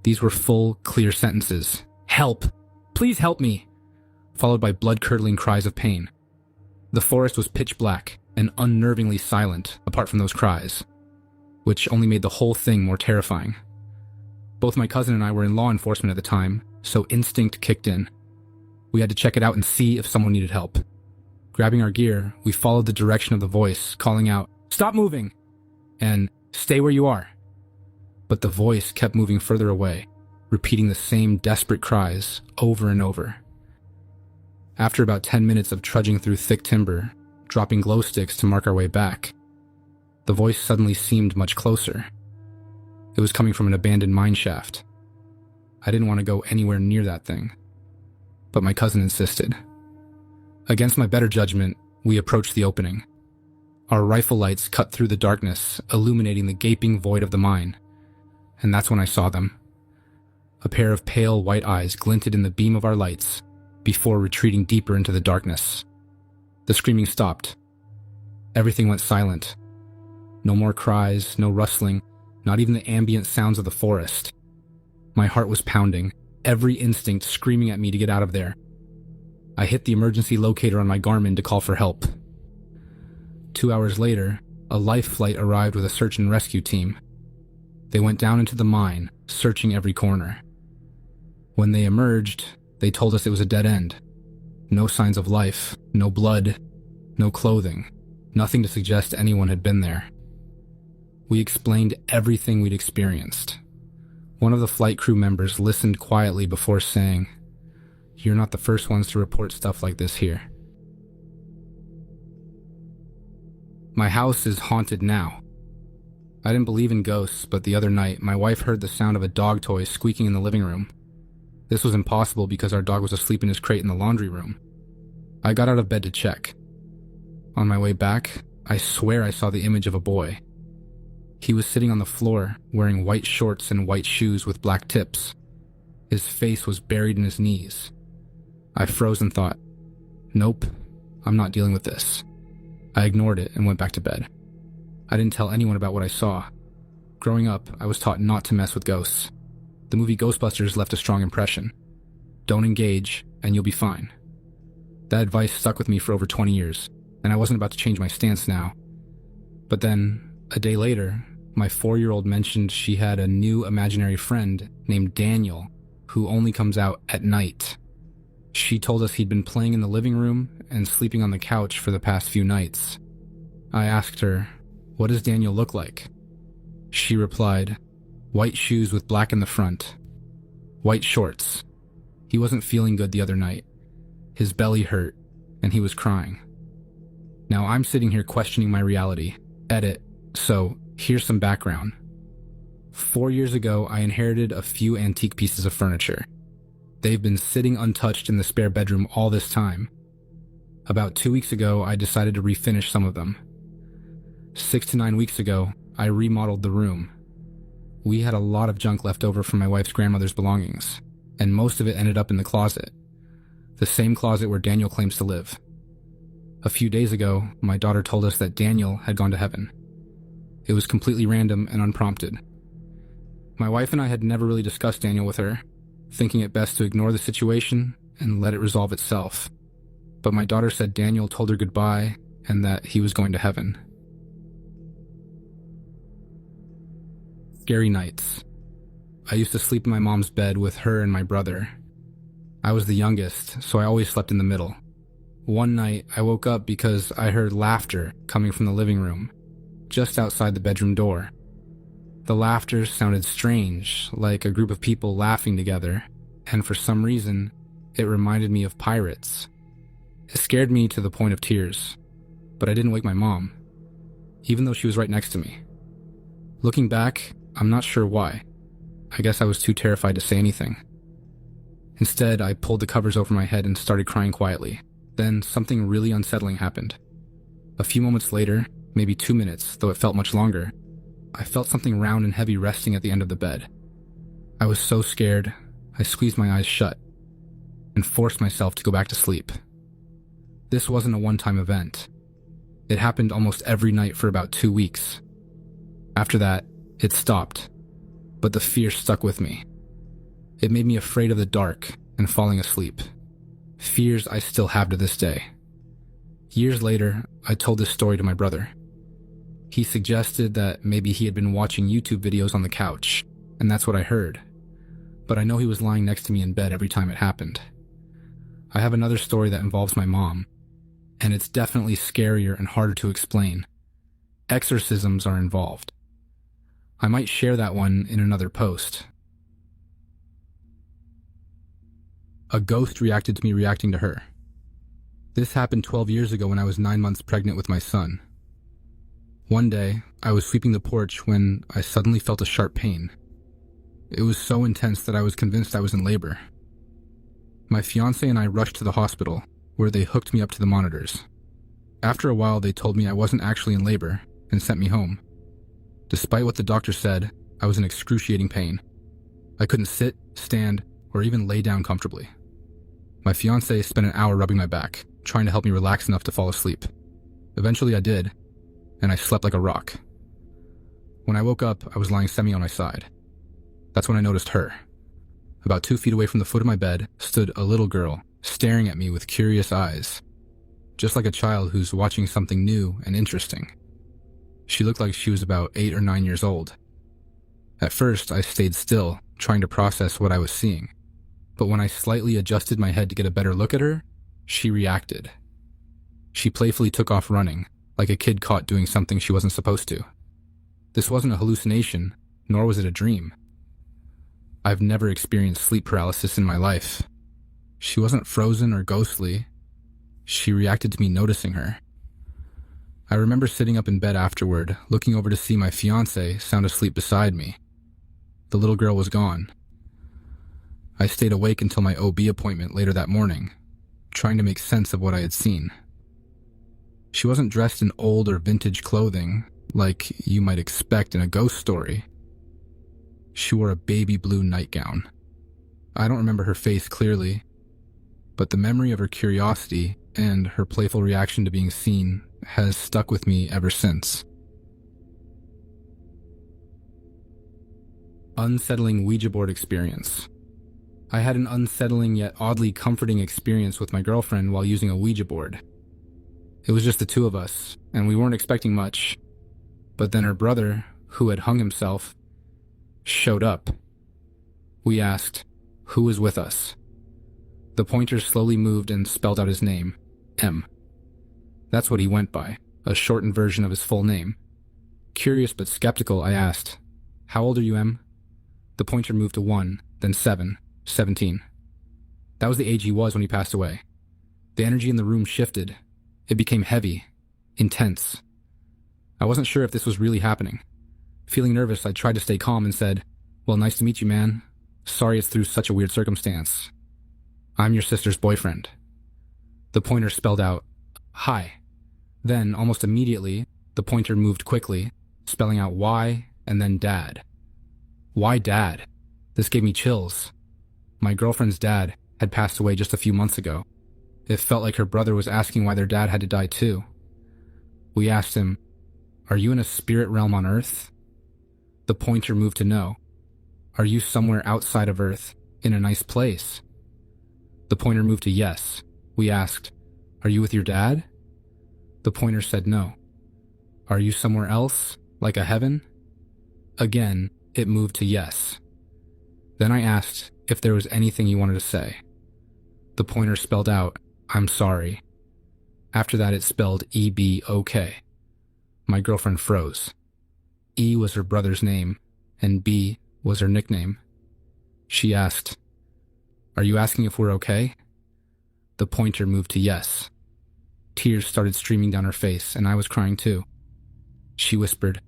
These were full, clear sentences. "Help! Please help me!" Followed by blood-curdling cries of pain. The forest was pitch black and unnervingly silent apart from those cries, which only made the whole thing more terrifying. Both my cousin and I were in law enforcement at the time, so instinct kicked in. We had to check it out and see if someone needed help. Grabbing our gear, we followed the direction of the voice, calling out, "Stop moving!" and "Stay where you are." But the voice kept moving further away, repeating the same desperate cries over and over. After about 10 minutes of trudging through thick timber, dropping glow sticks to mark our way back, the voice suddenly seemed much closer. It was coming from an abandoned mine shaft. I didn't want to go anywhere near that thing, but my cousin insisted. Against my better judgment, we approached the opening. Our rifle lights cut through the darkness, illuminating the gaping void of the mine, and that's when I saw them. A pair of pale white eyes glinted in the beam of our lights, before retreating deeper into the darkness. The screaming stopped. Everything went silent. No more cries, no rustling, not even the ambient sounds of the forest. My heart was pounding, every instinct screaming at me to get out of there. I hit the emergency locator on my Garmin to call for help. 2 hours later, a life flight arrived with a search and rescue team. They went down into the mine, searching every corner. When they emerged, they told us it was a dead end. No signs of life, no blood, no clothing, nothing to suggest anyone had been there. We explained everything we'd experienced. One of the flight crew members listened quietly before saying, "You're not the first ones to report stuff like this here." My house is haunted now. I didn't believe in ghosts, but the other night, my wife heard the sound of a dog toy squeaking in the living room. This was impossible because our dog was asleep in his crate in the laundry room. I got out of bed to check. On my way back, I swear I saw the image of a boy. He was sitting on the floor, wearing white shorts and white shoes with black tips. His face was buried in his knees. I froze and thought, nope, I'm not dealing with this. I ignored it and went back to bed. I didn't tell anyone about what I saw. Growing up, I was taught not to mess with ghosts. The movie Ghostbusters left a strong impression. Don't engage, and you'll be fine. That advice stuck with me for over 20 years, and I wasn't about to change my stance now. But then, a day later, my 4-year-old mentioned she had a new imaginary friend named Daniel, who only comes out at night. She told us he'd been playing in the living room and sleeping on the couch for the past few nights. I asked her, "What does Daniel look like?" She replied, "White shoes with black in the front. White shorts. He wasn't feeling good the other night. His belly hurt, and he was crying." Now I'm sitting here questioning my reality. Edit. So, here's some background. 4 years ago, I inherited a few antique pieces of furniture. They've been sitting untouched in the spare bedroom all this time. About 2 weeks ago, I decided to refinish some of them. 6 to 9 weeks ago, I remodeled the room. We had a lot of junk left over from my wife's grandmother's belongings, and most of it ended up in the closet. The same closet where Daniel claims to live. A few days ago, my daughter told us that Daniel had gone to heaven. It was completely random and unprompted. My wife and I had never really discussed Daniel with her, thinking it best to ignore the situation and let it resolve itself. But my daughter said Daniel told her goodbye and that he was going to heaven. Scary nights. I used to sleep in my mom's bed with her and my brother. I was the youngest, so I always slept in the middle. One night, I woke up because I heard laughter coming from the living room, just outside the bedroom door. The laughter sounded strange, like a group of people laughing together, and for some reason, it reminded me of pirates. It scared me to the point of tears, but I didn't wake my mom, even though she was right next to me. Looking back, I'm not sure why. I guess I was too terrified to say anything. Instead, I pulled the covers over my head and started crying quietly. Then something really unsettling happened. A few moments later, maybe 2 minutes, though it felt much longer, I felt something round and heavy resting at the end of the bed. I was so scared, I squeezed my eyes shut and forced myself to go back to sleep. This wasn't a one-time event. It happened almost every night for about 2 weeks. After that, it stopped, but the fear stuck with me. It made me afraid of the dark and falling asleep. Fears I still have to this day. Years later, I told this story to my brother. He suggested that maybe he had been watching YouTube videos on the couch, and that's what I heard. But I know he was lying next to me in bed every time it happened. I have another story that involves my mom, and it's definitely scarier and harder to explain. Exorcisms are involved. I might share that one in another post. A ghost reacted to me reacting to her. This happened 12 years ago when I was 9 months pregnant with my son. One day, I was sweeping the porch when I suddenly felt a sharp pain. It was so intense that I was convinced I was in labor. My fiancé and I rushed to the hospital, where they hooked me up to the monitors. After a while, they told me I wasn't actually in labor and sent me home. Despite what the doctor said, I was in excruciating pain. I couldn't sit, stand, or even lay down comfortably. My fiancé spent an hour rubbing my back, trying to help me relax enough to fall asleep. Eventually I did, and I slept like a rock. When I woke up, I was lying semi on my side. That's when I noticed her. About 2 feet away from the foot of my bed stood a little girl, staring at me with curious eyes, just like a child who's watching something new and interesting. She looked like she was about 8 or 9 years old. At first, I stayed still, trying to process what I was seeing. But when I slightly adjusted my head to get a better look at her, she reacted. She playfully took off running, like a kid caught doing something she wasn't supposed to. This wasn't a hallucination, nor was it a dream. I've never experienced sleep paralysis in my life. She wasn't frozen or ghostly. She reacted to me noticing her. I remember sitting up in bed afterward, looking over to see my fiancé sound asleep beside me. The little girl was gone. I stayed awake until my OB appointment later that morning, trying to make sense of what I had seen. She wasn't dressed in old or vintage clothing, like you might expect in a ghost story. She wore a baby blue nightgown. I don't remember her face clearly, but the memory of her curiosity and her playful reaction to being seen has stuck with me ever since. Unsettling Ouija board experience. I had an unsettling yet oddly comforting experience with my girlfriend while using a Ouija board. It was just the two of us, and we weren't expecting much. But then her brother, who had hung himself, showed up. We asked, "Who is with us?" The pointer slowly moved and spelled out his name, M. That's what he went by, a shortened version of his full name. Curious but skeptical, I asked, "How old are you, M?" The pointer moved to 1, then 7, 17. That was the age he was when he passed away. The energy in the room shifted. It became heavy, intense. I wasn't sure if this was really happening. Feeling nervous, I tried to stay calm and said, "Well, nice to meet you, man. Sorry it's through such a weird circumstance. I'm your sister's boyfriend." The pointer spelled out, "Hi." Then, almost immediately, the pointer moved quickly, spelling out Y and then Dad. Why Dad? This gave me chills. My girlfriend's dad had passed away just a few months ago. It felt like her brother was asking why their dad had to die too. We asked him, "Are you in a spirit realm on Earth?" The pointer moved to no. "Are you somewhere outside of Earth, in a nice place?" The pointer moved to yes. We asked, "Are you with your dad?" The pointer said no. "Are you somewhere else, like a heaven?" Again, it moved to yes. Then I asked if there was anything you wanted to say. The pointer spelled out, "I'm sorry." After that, it spelled E-B-O-K. My girlfriend froze. E was her brother's name, and B was her nickname. She asked, "Are you asking if we're okay?" The pointer moved to yes. Tears started streaming down her face, and I was crying too. She whispered,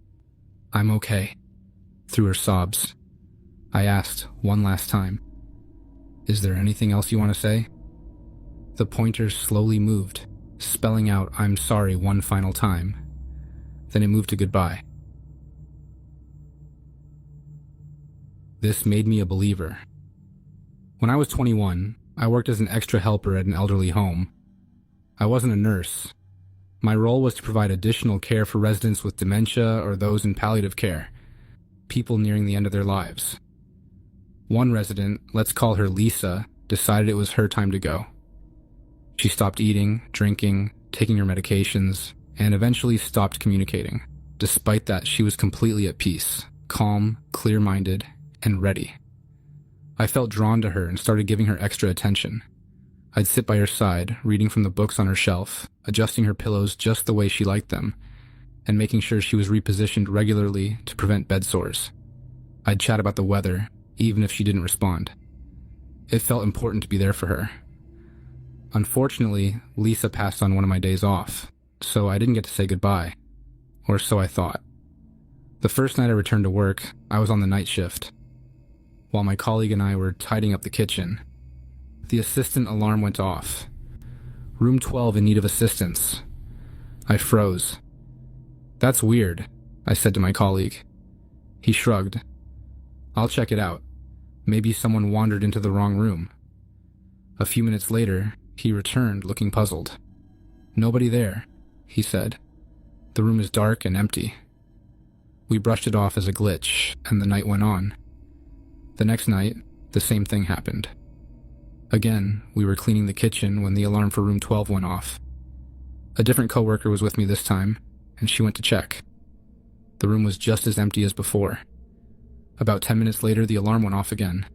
"I'm okay," through her sobs. I asked one last time, "Is there anything else you want to say?" The pointer slowly moved, spelling out "I'm sorry" one final time. Then it moved to goodbye. This made me a believer. When I was 21, I worked as an extra helper at an elderly home. I wasn't a nurse. My role was to provide additional care for residents with dementia or those in palliative care, people nearing the end of their lives. One resident, let's call her Lisa, decided it was her time to go. She stopped eating, drinking, taking her medications, and eventually stopped communicating. Despite that, she was completely at peace, calm, clear-minded, and ready. I felt drawn to her and started giving her extra attention. I'd sit by her side, reading from the books on her shelf, adjusting her pillows just the way she liked them, and making sure she was repositioned regularly to prevent bed sores. I'd chat about the weather, even if she didn't respond. It felt important to be there for her. Unfortunately, Lisa passed on one of my days off, so I didn't get to say goodbye, or so I thought. The first night I returned to work, I was on the night shift. While my colleague and I were tidying up the kitchen, the assistant alarm went off. Room 12 in need of assistance. I froze. "That's weird," I said to my colleague. He shrugged. "I'll check it out. Maybe someone wandered into the wrong room." A few minutes later, he returned looking puzzled. "Nobody there," he said. "The room is dark and empty." We brushed it off as a glitch, and the night went on. The next night, the same thing happened. Again, we were cleaning the kitchen when the alarm for room 12 went off. A different coworker was with me this time, and she went to check. The room was just as empty as before. About 10 minutes later, the alarm went off again.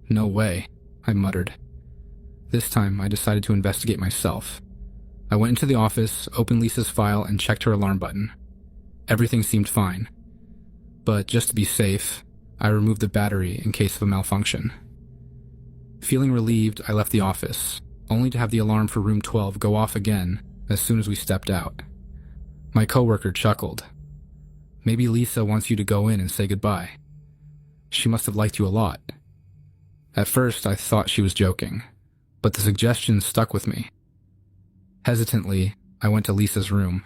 "No way," I muttered. This time, I decided to investigate myself. I went into the office, opened Lisa's file, and checked her alarm button. Everything seemed fine. But just to be safe, I removed the battery in case of a malfunction. Feeling relieved, I left the office, only to have the alarm for room 12 go off again as soon as we stepped out. My coworker chuckled. "Maybe Lisa wants you to go in and say goodbye. She must have liked you a lot." At first, I thought she was joking, but the suggestion stuck with me. Hesitantly, I went to Lisa's room.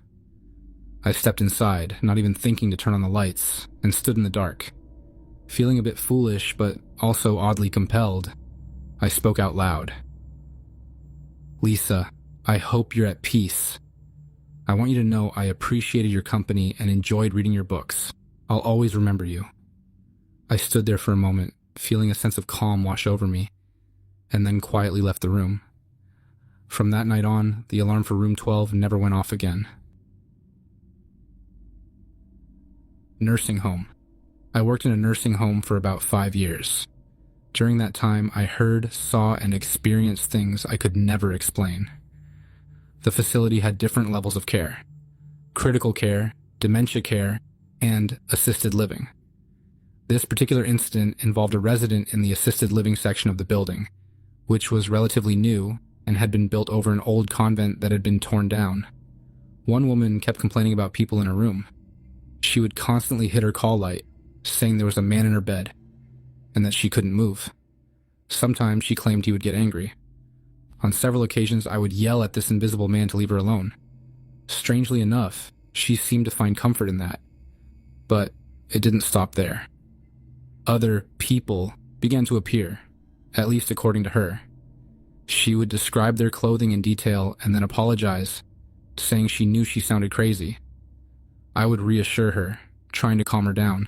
I stepped inside, not even thinking to turn on the lights, and stood in the dark. Feeling a bit foolish, but also oddly compelled, I spoke out loud. "Lisa, I hope you're at peace. I want you to know I appreciated your company and enjoyed reading your books. I'll always remember you." I stood there for a moment, feeling a sense of calm wash over me, and then quietly left the room. From that night on, the alarm for room 12 never went off again. Nursing home. I worked in a nursing home for about 5 years. During that time, I heard, saw, and experienced things I could never explain. The facility had different levels of care: critical care, dementia care, and assisted living. This particular incident involved a resident in the assisted living section of the building, which was relatively new and had been built over an old convent that had been torn down. One woman kept complaining about people in her room. She would constantly hit her call light, saying there was a man in her bed, and that she couldn't move. Sometimes she claimed he would get angry. On several occasions, I would yell at this invisible man to leave her alone. Strangely enough, she seemed to find comfort in that. But it didn't stop there. Other people began to appear, at least according to her. She would describe their clothing in detail and then apologize, saying she knew she sounded crazy. I would reassure her, trying to calm her down.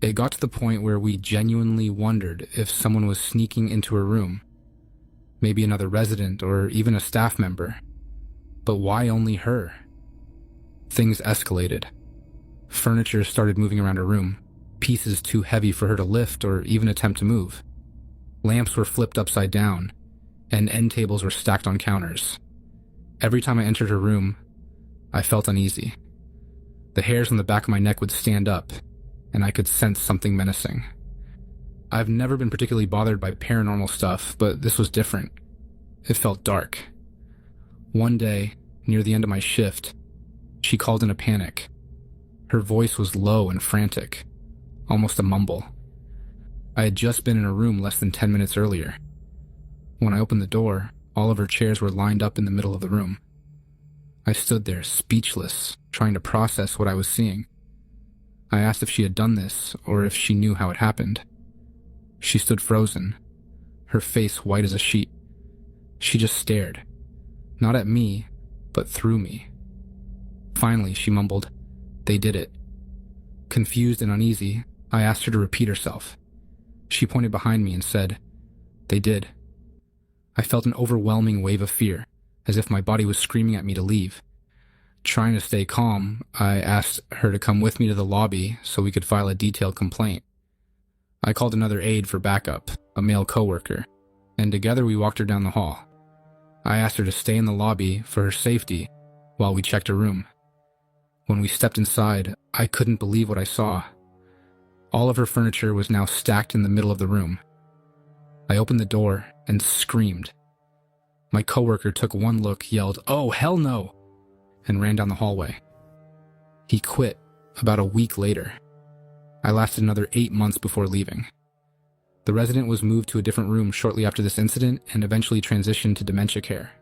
It got to the point where we genuinely wondered if someone was sneaking into her room. Maybe another resident or even a staff member. But why only her? Things escalated. Furniture started moving around her room, pieces too heavy for her to lift or even attempt to move. Lamps were flipped upside down, and end tables were stacked on counters. Every time I entered her room, I felt uneasy. The hairs on the back of my neck would stand up, and I could sense something menacing. I've never been particularly bothered by paranormal stuff, but this was different. It felt dark. One day, near the end of my shift, she called in a panic. Her voice was low and frantic, almost a mumble. I had just been in her room less than 10 minutes earlier. When I opened the door, all of her chairs were lined up in the middle of the room. I stood there, speechless, trying to process what I was seeing. I asked if she had done this, or if she knew how it happened. She stood frozen, her face white as a sheet. She just stared, not at me, but through me. Finally, she mumbled, "They did it." Confused and uneasy, I asked her to repeat herself. She pointed behind me and said, "They did." I felt an overwhelming wave of fear, as if my body was screaming at me to leave. Trying to stay calm, I asked her to come with me to the lobby so we could file a detailed complaint. I called another aide for backup, a male coworker, and together we walked her down the hall. I asked her to stay in the lobby for her safety while we checked her room. When we stepped inside, I couldn't believe what I saw. All of her furniture was now stacked in the middle of the room. I opened the door and screamed. My coworker took one look, yelled, "Oh, hell no!" and ran down the hallway. He quit about a week later. I lasted another 8 months before leaving. The resident was moved to a different room shortly after this incident and eventually transitioned to dementia care.